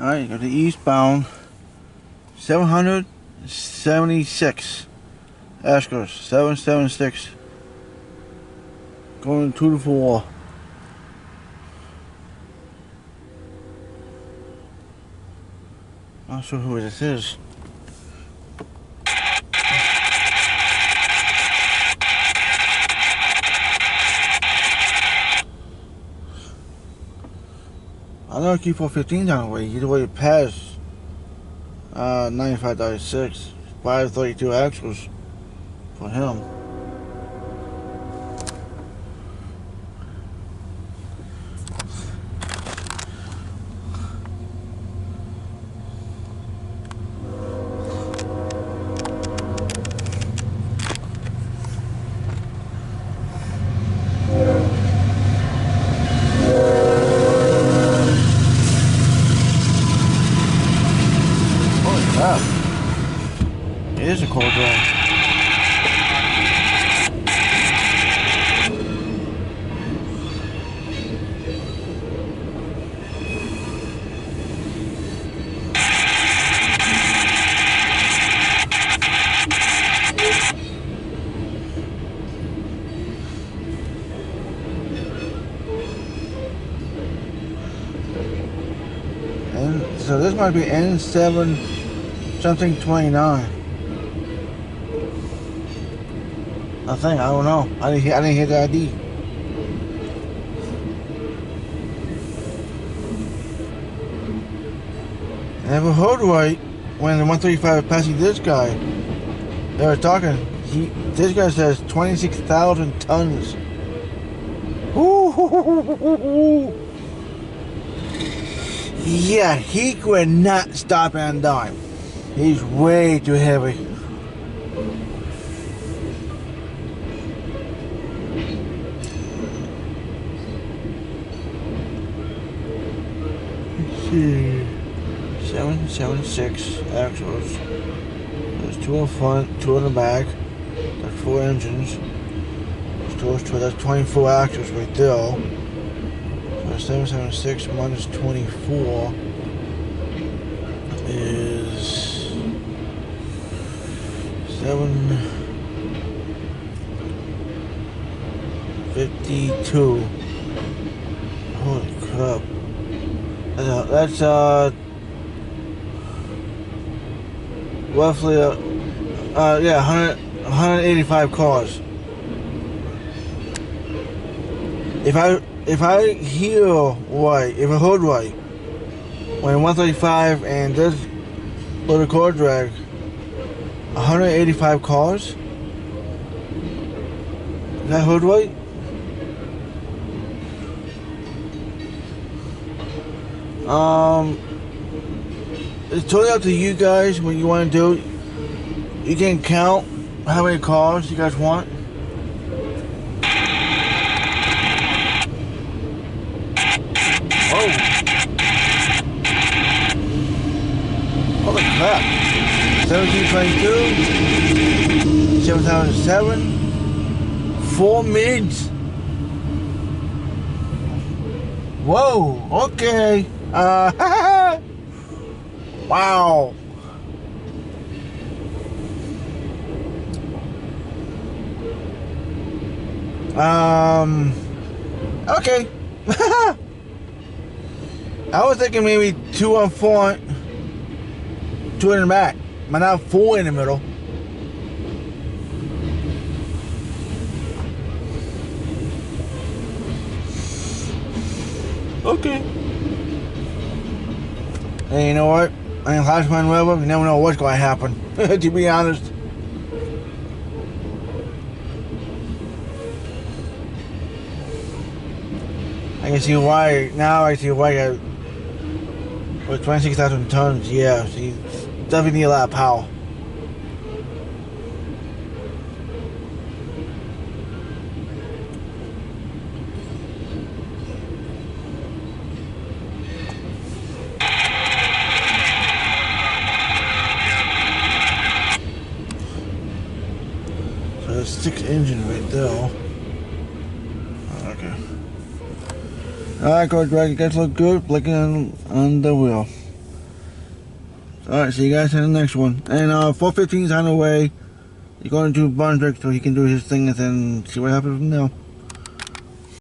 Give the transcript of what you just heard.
Alright, got the eastbound 776 Ashkers 776 going 2 to 4. Not sure who this is. I know I keep 415 down the way. Either way it passed 95.6, 532 axles for him. It is a cold drag. And so this might be N7 something 29. I think, I don't know. I didn't hear the ID. I never heard right when the 135 was passing this guy. They were talking. This guy says 26,000 tons. Ooh. Yeah, he could not stop and dime. He's way too heavy. Let's see. 776 axles. There's 2 in front, 2 in the back. There's 4 engines. That's 24 axles right there. So 776 minus 24 is 752. Holy crap. That's roughly yeah, 185 cars. If I hear right, if I heard right, when 135 and this loaded coal drag 185 cars. Is that heard right? It's totally up to you guys what you want to do. You can count how many cars you guys want. Oh! Holy crap! 1722, 7007, 4 mids. Whoa! Okay. Wow. Okay. I was thinking maybe 2 on front, 2 in the back, but not 4 in the middle. Okay. Hey, you know what? In Hotman River, you never know what's going to happen, to be honest. I can see why, now I see why with 26,000 tons, yeah, so you definitely need a lot of power. So there's 6 engines right there. Okay. Alright, Coach Drag, you guys look good, blinking on the wheel. Alright, see you guys in the next one. And 415's on the way. You're going to Brunswick so he can do his thing and then see what happens from there.